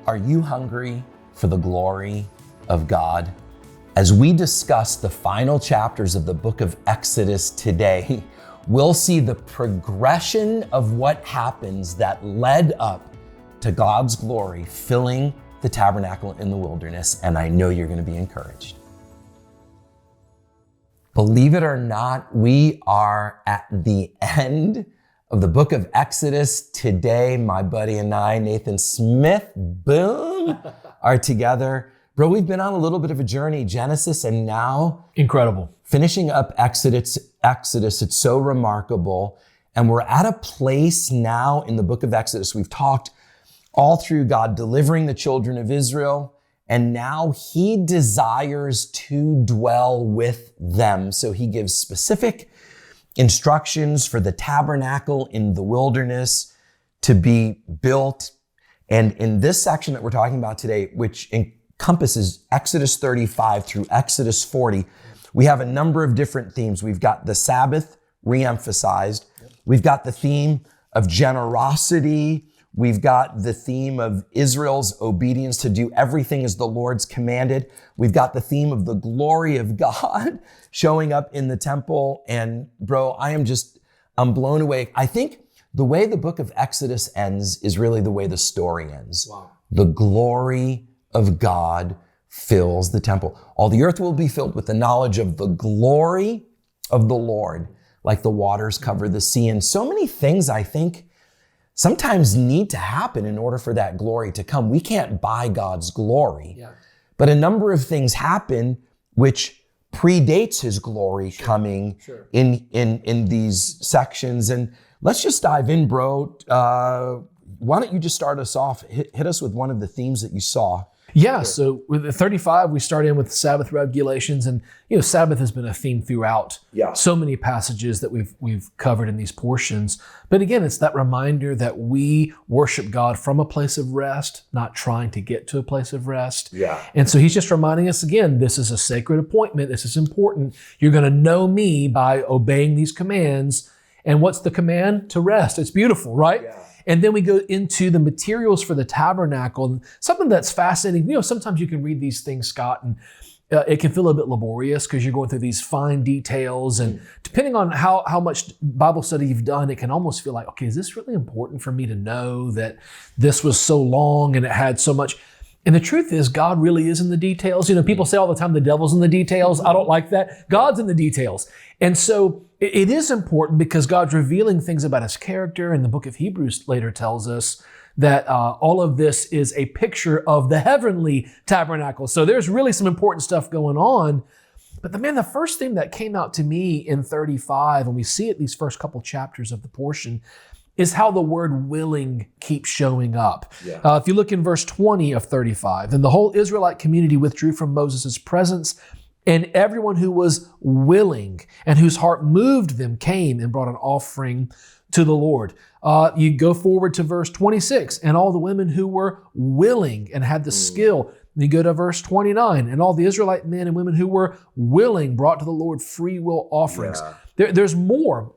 Are you hungry for the glory of God? As we discuss the final chapters of the book of Exodus today, we'll see the progression of what happens that led up to God's glory filling the tabernacle in the wilderness, and I know you're going to be encouraged. Believe it or not, we are at the end of the book of Exodus today. My buddy and I, Nathan Smith, boom, are together. Bro, we've been on a little bit of a journey, Genesis, and now incredible. Finishing up Exodus. It's so remarkable. And we're at a place now in the book of Exodus. We've talked all through God delivering the children of Israel, and now he desires to dwell with them. So he gives specific instructions for the tabernacle in the wilderness to be built. And in this section that we're talking about today, which encompasses Exodus 35 through Exodus 40, we have a number of different themes. We've got the Sabbath re-emphasized. We've got the theme of generosity. We've got the theme of Israel's obedience to do everything as the Lord's commanded. We've got the theme of the glory of God showing up in the temple. And bro, I'm blown away. I think the way the book of Exodus ends is really the way the story ends. Wow. The glory of God fills the temple. All the earth will be filled with the knowledge of the glory of the Lord, like the waters cover the sea. And so many things, I think, sometimes need to happen in order for that glory to come. We can't buy God's glory, but a number of things happen which predates his glory coming in these sections. And let's just dive in, bro. Why don't you just start us off? Hit us with one of the themes that you saw. Yeah, so with the 35, we start in with Sabbath regulations, and Sabbath has been a theme throughout so many passages that we've covered in these portions. But again, it's that reminder that we worship God from a place of rest, not trying to get to a place of rest. And so he's just reminding us again, this is a sacred appointment. This is important. You're going to know me by obeying these commands. And what's the command? To rest. It's beautiful, right? And then we go into the materials for the tabernacle. And something that's fascinating, sometimes you can read these things, Scott, and it can feel a bit laborious because you're going through these fine details. And depending on how much Bible study you've done, it can almost feel like, okay, is this really important for me to know that this was so long and it had so much? And the truth is, God really is in the details. People say all the time, the devil's in the details. I don't like that. God's in the details. And so it is important because God's revealing things about his character. And the book of Hebrews later tells us that all of this is a picture of the heavenly tabernacle. So there's really some important stuff going on. But the first thing that came out to me in 35, and we see it these first couple chapters of the portion, is how the word willing keeps showing up. If you look in verse 20 of 35, then the whole Israelite community withdrew from Moses' presence, and everyone who was willing and whose heart moved them came and brought an offering to the Lord. You go forward to verse 26, and all the women who were willing and had the skill. You go to verse 29, and all the Israelite men and women who were willing brought to the Lord free will offerings. There's more.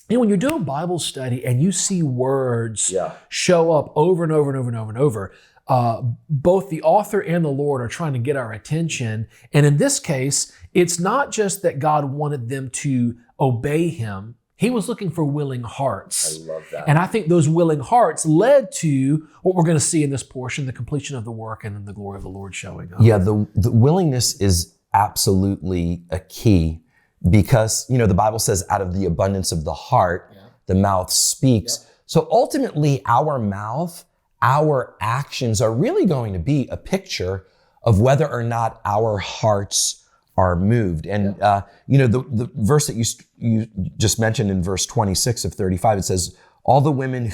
When you're doing Bible study and you see words show up over and over and over and over and over, both the author and the Lord are trying to get our attention. And in this case, it's not just that God wanted them to obey him. He was looking for willing hearts. I love that. And I think those willing hearts led to what we're going to see in this portion, the completion of the work and then the glory of the Lord showing up. Yeah, the willingness is absolutely a key. Because, the Bible says out of the abundance of the heart, the mouth speaks. So ultimately, our mouth, our actions are really going to be a picture of whether or not our hearts are moved. And, the verse that you just mentioned in verse 26 of 35, it says, all the women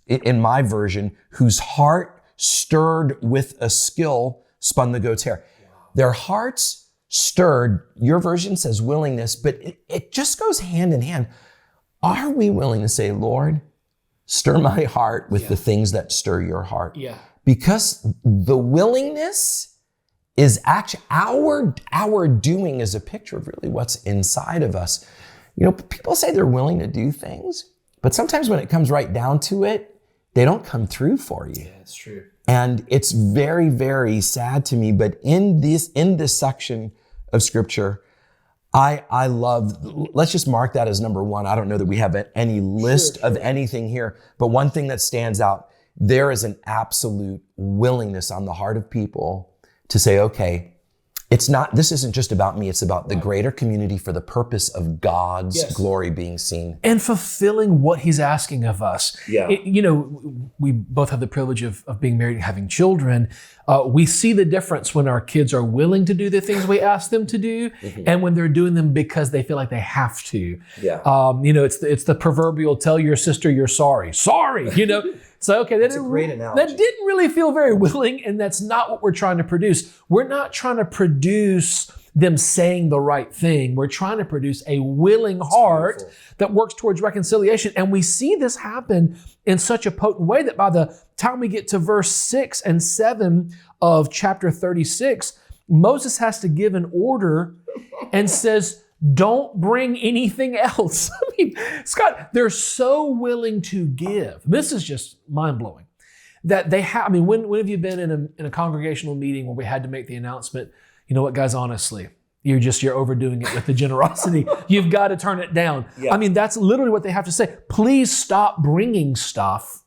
in my version, whose heart stirred with a skill spun the goat's hair. Their hearts stirred, your version says willingness, but it just goes hand in hand. Are we willing to say, Lord, stir my heart with the things that stir your heart? Because the willingness is actually our doing is a picture of really what's inside of us. People say they're willing to do things, but sometimes when it comes right down to it, they don't come through for you. Yeah, it's true. And it's very, very sad to me. But in this section of scripture, I love, let's just mark that as number one. I don't know that we have any list of anything here, but one thing that stands out, there is an absolute willingness on the heart of people to say, okay, this isn't just about me. It's about the greater community for the purpose of God's glory being seen. And fulfilling what he's asking of us. Yeah. We both have the privilege of being married and having children. We see the difference when our kids are willing to do the things we ask them to do and when they're doing them because they feel like they have to. Yeah. It's the proverbial tell your sister you're sorry. Sorry, So, okay, that's a great analogy. That didn't really feel very willing, and that's not what we're trying to produce. We're not trying to produce them saying the right thing. We're trying to produce a willing heart that works towards reconciliation. And we see this happen in such a potent way that by the time we get to verse 6 and 7 of chapter 36, Moses has to give an order and says, don't bring anything else. I mean, Scott, they're so willing to give. This is just mind-blowing. That they have, when have you been in a congregational meeting where we had to make the announcement, you know what, guys, honestly, you're overdoing it with the generosity. You've got to turn it down. Yeah. That's literally what they have to say. Please stop bringing stuff.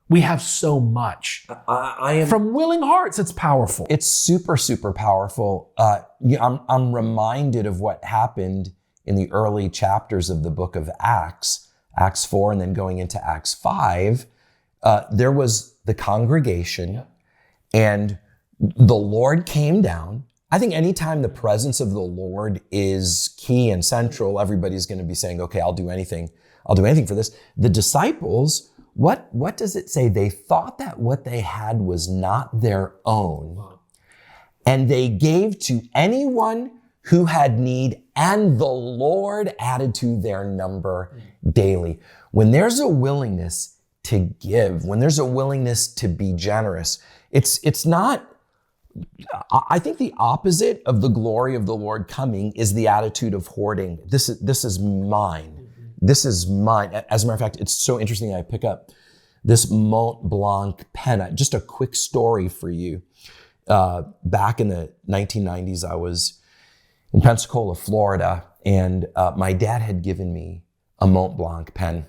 We have so much. From willing hearts, it's powerful. It's super, super powerful. I'm reminded of what happened in the early chapters of the book of Acts 4, and then going into Acts 5. There was the congregation, and the Lord came down. I think anytime the presence of the Lord is key and central, everybody's going to be saying, okay, I'll do anything for this. The disciples, what does it say? They thought that what they had was not their own, and they gave to anyone who had need, and the Lord added to their number daily. When there's a willingness to give, when there's a willingness to be generous, it's not, I think the opposite of the glory of the Lord coming is the attitude of hoarding. This is mine. This is mine. As a matter of fact, it's so interesting. I pick up this Mont Blanc pen. Just a quick story for you. Back in the 1990s, I was in Pensacola, Florida, and my dad had given me a Mont Blanc pen.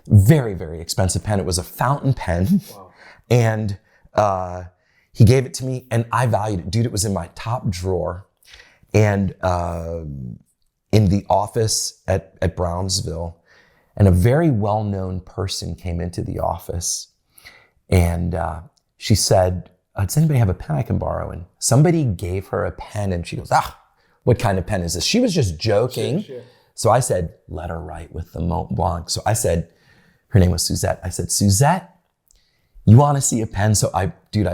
Very, very expensive pen. It was a fountain pen. Wow. And he gave it to me, and I valued it. Dude, it was in my top drawer. And in the office at Brownsville, and a very well-known person came into the office, and she said, does anybody have a pen I can borrow? And somebody gave her a pen, and she goes, what kind of pen is this? She was just joking. Sure. So I said, let her write with the Mont Blanc. So I said, her name was Suzette. I said, Suzette, you want to see a pen? So I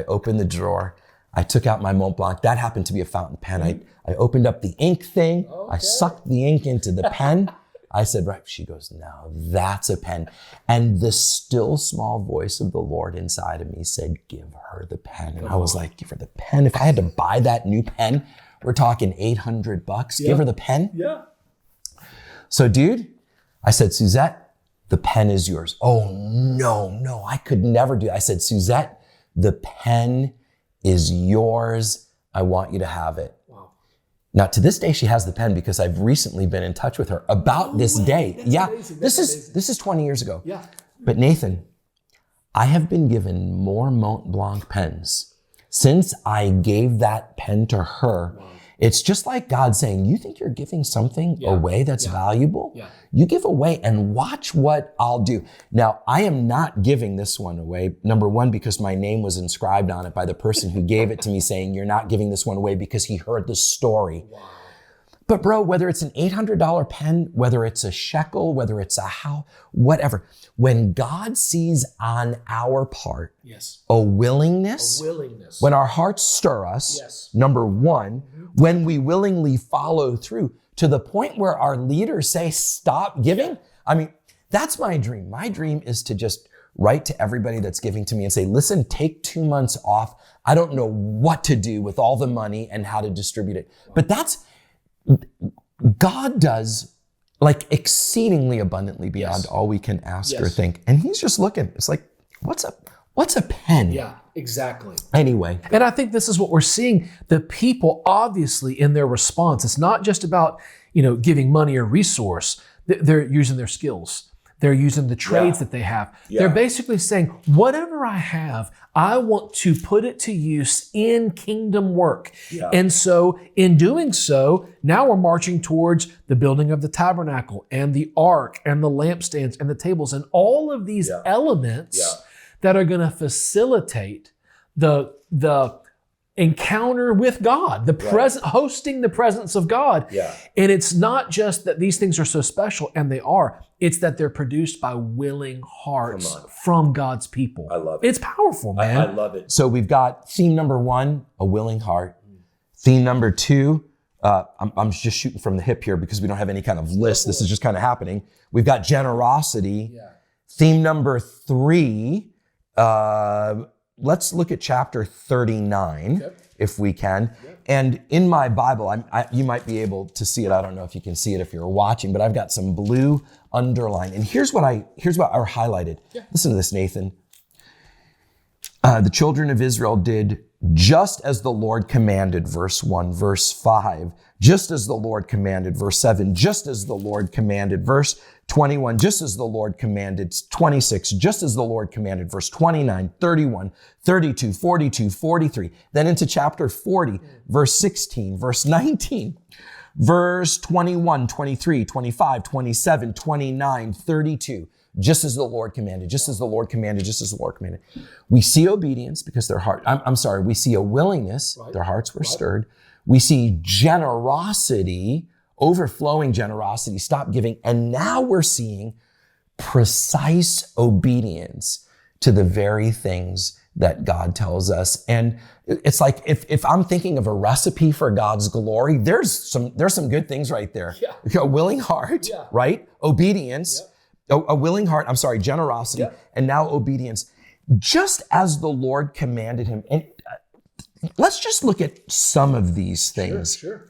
opened the drawer. I took out my Mont Blanc. That happened to be a fountain pen. I opened up the ink thing. Okay. I sucked the ink into the pen. I said, right. She goes, now that's a pen. And the still small voice of the Lord inside of me said, give her the pen. And I was like, give her the pen. If I had to buy that new pen, we're talking $800. Yeah. Give her the pen. Yeah. So dude, I said, Suzette, the pen is yours. Oh, no, I could never do it. I said, Suzette, the pen is yours. I want you to have it. Wow. Now, to this day, she has the pen because I've recently been in touch with her about this day. That's amazing. This is 20 years ago. Yeah. But Nathan, I have been given more Mont Blanc pens since I gave that pen to her. Wow. It's just like God saying, you think you're giving something away that's valuable? Yeah. You give away and watch what I'll do. Now, I am not giving this one away. Number one, because my name was inscribed on it by the person who gave it to me, saying, you're not giving this one away, because he heard the story. Wow. But bro, whether it's an $800 pen, whether it's a shekel, whether it's a house, whatever, when God sees on our part a willingness, when our hearts stir us, number one, when we willingly follow through to the point where our leaders say, stop giving. That's my dream. My dream is to just write to everybody that's giving to me and say, listen, take 2 months off. I don't know what to do with all the money and how to distribute it. But God does like exceedingly abundantly beyond all we can ask or think. And he's just looking. It's like, what's up? What's a penny? Yeah, exactly. Anyway. And I think this is what we're seeing. The people, obviously, in their response, it's not just about, giving money or resource. They're using their skills. They're using the trades that they have. Yeah. They're basically saying, whatever I have, I want to put it to use in kingdom work. Yeah. And so in doing so, now we're marching towards the building of the tabernacle and the ark and the lampstands and the tables and all of these elements that are going to facilitate the encounter with God, hosting the presence of God. Yeah. And it's not just that these things are so special, and they are. It's that they're produced by willing hearts from God's people. I love it. It's powerful, man. I love it. So we've got theme number 1, a willing heart. Theme number 2, I'm just shooting from the hip here because we don't have any kind of list. This is just kind of happening. We've got generosity. Yeah. Theme number 3, let's look at chapter 39, if we can. And in my Bible, you might be able to see it. I don't know if you can see it if you're watching, but I've got some blue underline. And here's what I highlighted. Yeah. Listen to this, Nathan. The children of Israel did just as the Lord commanded, verse 1, verse 5, just as the Lord commanded, verse 7, just as the Lord commanded, verse 21, just as the Lord commanded, 26, just as the Lord commanded, verse 29, 31, 32, 42, 43, then into chapter 40, verse 16, verse 19, verse 21, 23, 25, 27, 29, 32, just as the Lord commanded, just as the Lord commanded, just as the Lord commanded. We see obedience because we see a willingness, their hearts were stirred. We see generosity, overflowing generosity, stop giving. And now we're seeing precise obedience to the very things that God tells us. And it's like, if I'm thinking of a recipe for God's glory, there's some good things right there. Yeah. A willing heart, right? Obedience, a willing heart, generosity, and now obedience. Just as the Lord commanded him. And let's just look at some of these things. Sure.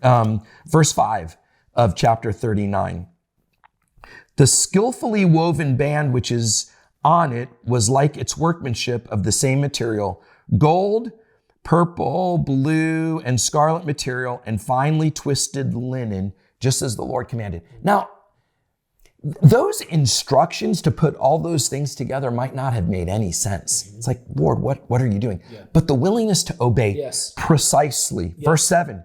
Verse 5 of chapter 39. The skillfully woven band which is on it was like its workmanship of the same material, gold, purple, blue, and scarlet material, and finely twisted linen, just as the Lord commanded. Now, those instructions to put all those things together might not have made any sense. It's like, Lord, what are you doing? Yeah. But the willingness to obey precisely. Yeah. Verse 7,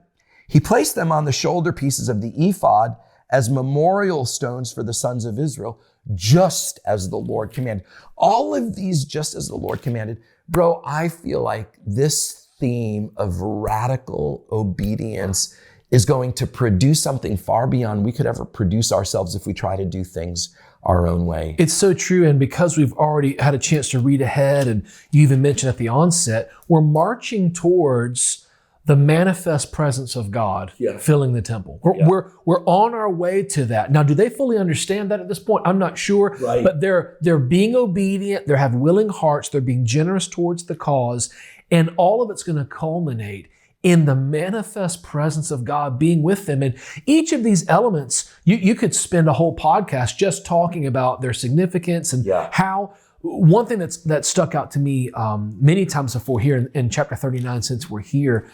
he placed them on the shoulder pieces of the ephod as memorial stones for the sons of Israel, just as the Lord commanded. All of these, just as the Lord commanded. Bro, I feel like this theme of radical obedience is going to produce something far beyond we could ever produce ourselves if we try to do things our own way. It's so true. And because we've already had a chance to read ahead, and you even mentioned at the onset, we're marching towards the manifest presence of God filling the temple. We're on our way to that. Now, do they fully understand that at this point? I'm not sure, but they're being obedient. They have willing hearts. They're being generous towards the cause. And all of it's going to culminate in the manifest presence of God being with them. And each of these elements, you could spend a whole podcast just talking about their significance and how. One thing that stuck out to me many times before here in chapter 39, since we're here,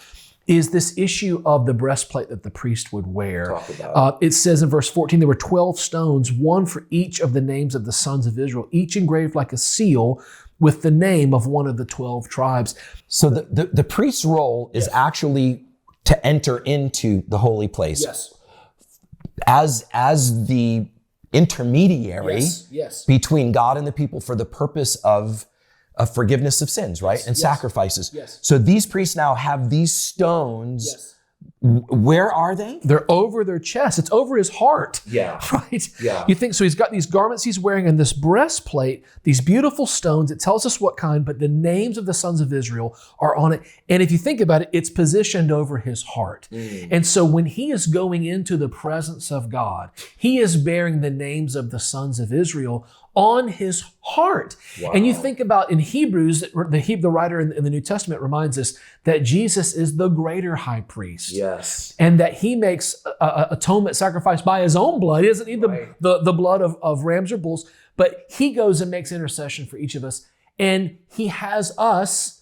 is this issue of the breastplate that the priest would wear. It says in verse 14, there were 12 stones, one for each of the names of the sons of Israel, each engraved like a seal with the name of one of the 12 tribes. So the priest's role is actually to enter into the holy place. Yes. As the intermediary between God and the people for the purpose of forgiveness of sins, right? And sacrifices. Yes. So these priests now have these stones. Yes. Where are they? They're over their chest. It's over his heart. Yeah. Right? Yeah. You think, so he's got these garments he's wearing and this breastplate, these beautiful stones. It tells us what kind, but the names of the sons of Israel are on it. And if you think about it, it's positioned over his heart. And so when he is going into the presence of God, he is bearing the names of the sons of Israel on his heart. Wow. And you think about in Hebrews, the writer in the New Testament reminds us that Jesus is the greater high priest. Yes. And that he makes atonement sacrifice by his own blood. He doesn't need the blood of rams or bulls, but he goes and makes intercession for each of us. and he has us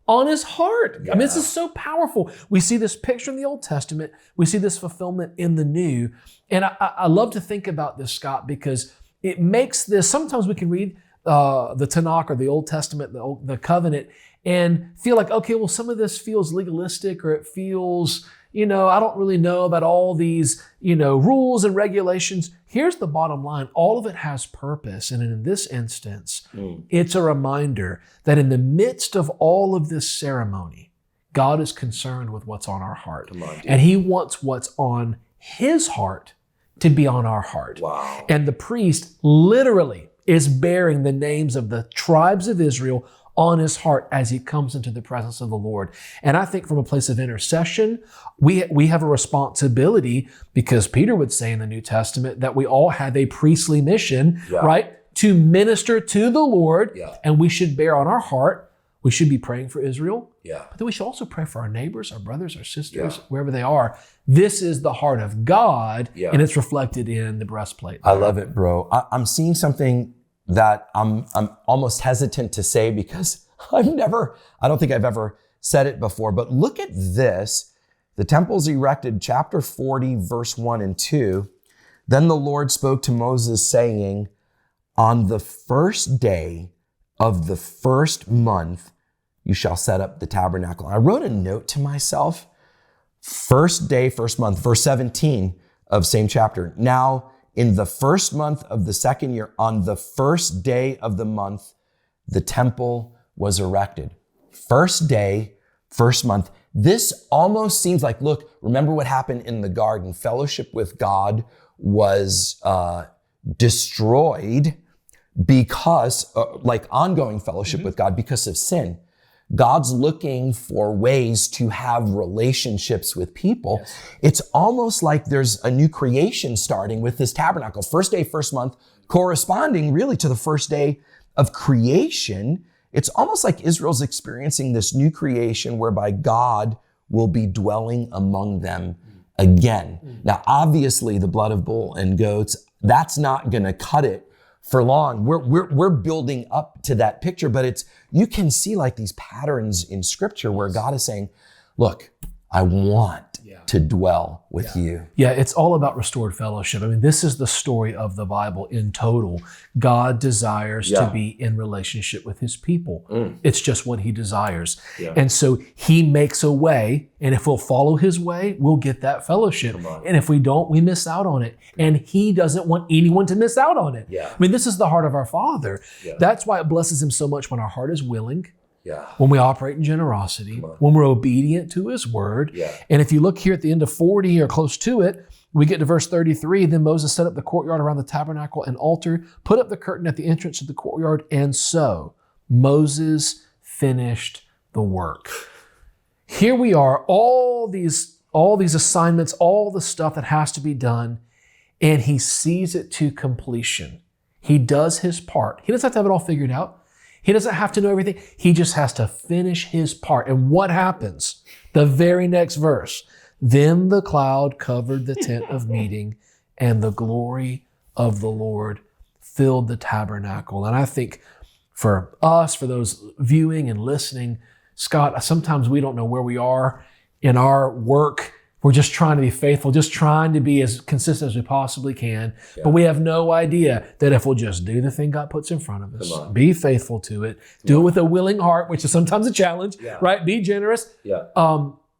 on his heart. I mean, this is so powerful. We see this picture in the Old Testament. We see this fulfillment in the New. And I love to think about this, Scott, because it makes this, sometimes we can read the Tanakh or the Old Testament, the covenant, and feel like, okay, well, some of this feels legalistic, or it feels, I don't really know about all these, rules and regulations. Here's the bottom line. All of it has purpose. And in this instance, it's a reminder that in the midst of all of this ceremony, God is concerned with what's on our heart. And he wants what's on his heart to be on our heart. Wow. And the priest literally is bearing the names of the tribes of Israel on his heart as he comes into the presence of the Lord. And I think from a place of intercession, we have a responsibility, because Peter would say in the New Testament that we all have a priestly mission, right? To minister to the Lord, and we should bear on our heart. We should be praying for Israel, but then we should also pray for our neighbors, our brothers, our sisters, wherever they are. This is the heart of God, and it's reflected in the breastplate. I love it, bro. I'm seeing something that I'm almost hesitant to say, because I don't think I've ever said it before, but look at this. The temple's erected, chapter 40, verse 1 and 2. Then the Lord spoke to Moses saying, on the first day of the first month, you shall set up the tabernacle. I wrote a note to myself, first day, first month, verse 17 of same chapter. Now, in the first month of the second year, on the first day of the month, the temple was erected. First day, first month. This almost seems like, look, remember what happened in the garden. Fellowship with God was destroyed because, like ongoing fellowship with God, because of sin. God's looking for ways to have relationships with people. Yes. It's almost like there's a new creation starting with this tabernacle. First day, first month, corresponding really to the first day of creation. It's almost like Israel's experiencing this new creation whereby God will be dwelling among them again. Now, obviously, the blood of bull and goats, that's not going to cut it for long. We're building up to that picture, but you can see like these patterns in scripture where God is saying, look, I want to dwell with you. Yeah, it's all about restored fellowship. I mean, this is the story of the Bible in total. God desires to be in relationship with his people. It's just what he desires. And so he makes a way, and if we'll follow his way, we'll get that fellowship. And if we don't, we miss out on it. And he doesn't want anyone to miss out on it. I mean, this is the heart of our Father. That's why it blesses him so much when our heart is willing. When we operate in generosity, when we're obedient to his word. And if you look here at the end of 40 or close to it, we get to verse 33. Then Moses set up the courtyard around the tabernacle and altar, put up the curtain at the entrance of the courtyard. And so Moses finished the work. Here we are, all these assignments, all the stuff that has to be done, and he sees it to completion. He does his part. He doesn't have to have it all figured out. He doesn't have to know everything. He just has to finish his part. And what happens? The very next verse. Then the cloud covered the tent of meeting, and the glory of the Lord filled the tabernacle. And I think for us, for those viewing and listening, Scott, sometimes we don't know where we are in our work. We're just trying to be faithful, just trying to be as consistent as we possibly can. But we have no idea that if we'll just do the thing God puts in front of us, be faithful to it, do it with a willing heart, which is sometimes a challenge, right? Be generous.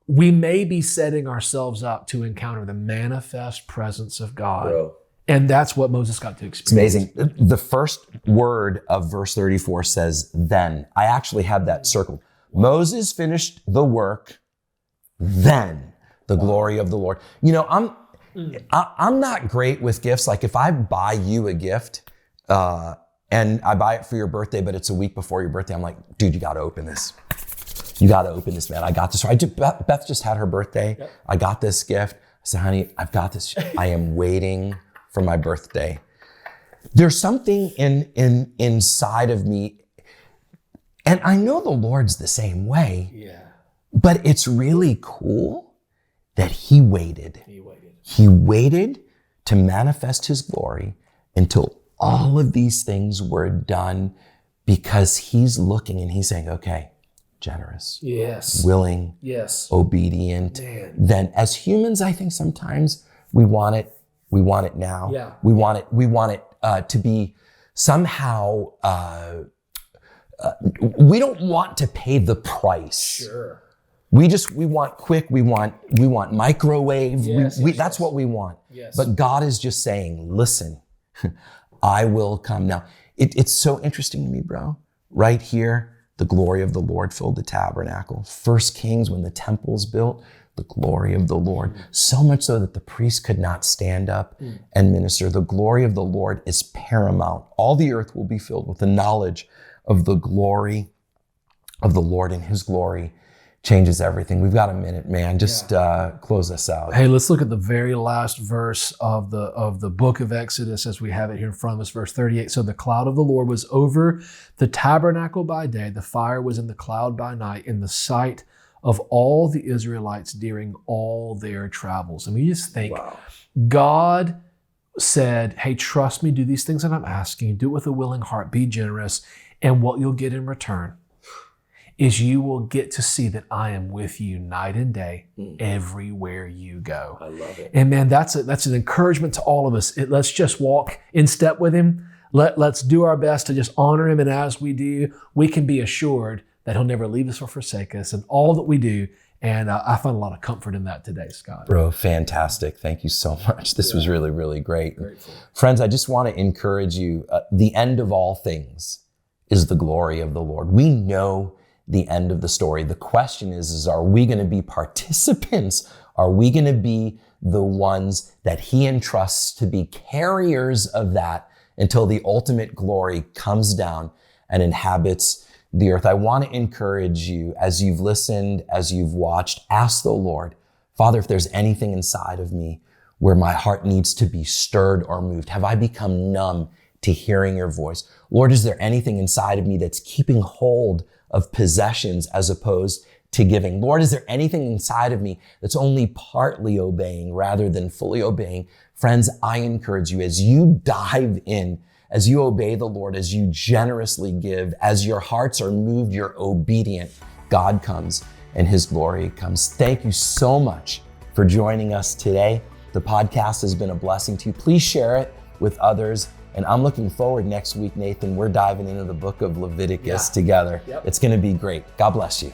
We may be setting ourselves up to encounter the manifest presence of God. And that's what Moses got to experience. It's amazing. The first word of verse 34 says, then. I actually have that circled. Moses finished the work, then the glory of the Lord. You know, I'm not great with gifts. Like if I buy you a gift and I buy it for your birthday, but it's a week before your birthday, I'm like, dude, you got to open this. You got to open this, man. I got this. Beth just had her birthday. I got this gift. I said, honey, I've got this. I am waiting for my birthday. There's something inside of me, and I know the Lord's the same way, but it's really cool that he waited. He waited to manifest his glory until all of these things were done because he's looking and he's saying, okay, generous, yes, willing, yes, obedient. Man. Then as humans, I think sometimes we want it now. Yeah. We want it to be somehow, we don't want to pay the price. Sure. We want quick, we want microwave. Yes, that's what we want. Yes. But God is just saying, listen, I will come. Now, it's so interesting to me, bro. Right here, the glory of the Lord filled the tabernacle. 1 Kings, when the temple's built, the glory of the Lord. So much so that the priest could not stand up and minister. The glory of the Lord is paramount. All the earth will be filled with the knowledge of the glory of the Lord, and his glory changes everything. We've got a minute, man. Just close us out. Hey, let's look at the very last verse of the book of Exodus as we have it here in front of us, verse 38. So the cloud of the Lord was over the tabernacle by day. The fire was in the cloud by night, in the sight of all the Israelites during all their travels. I mean, you just think, wow. God said, hey, trust me, do these things that I'm asking you, do it with a willing heart, be generous. And what you'll get in return is you will get to see that I am with you night and day, everywhere you go. I love it. And man, that's an encouragement to all of us. Let's just walk in step with him. Let's do our best to just honor him. And as we do, we can be assured that he'll never leave us or forsake us in all that we do. And I find a lot of comfort in that today, Scott. Bro, fantastic. Thank you so much. This was really, really great. Grateful. Friends, I just want to encourage you. The end of all things is the glory of the Lord. We know the end of the story. The question is are we going to be participants? Are we going to be the ones that he entrusts to be carriers of that until the ultimate glory comes down and inhabits the earth? I want to encourage you, as you've listened, as you've watched, ask the Lord, Father, if there's anything inside of me where my heart needs to be stirred or moved, have I become numb to hearing your voice? Lord, is there anything inside of me that's keeping hold of possessions as opposed to giving? Lord, is there anything inside of me that's only partly obeying rather than fully obeying? Friends, I encourage you, as you dive in, as you obey the Lord, as you generously give, as your hearts are moved, you're obedient, God comes and his glory comes. Thank you so much for joining us today. The podcast has been a blessing to you. Please share it with others. And I'm looking forward next week, Nathan. We're diving into the book of Leviticus together. Yep. It's going to be great. God bless you.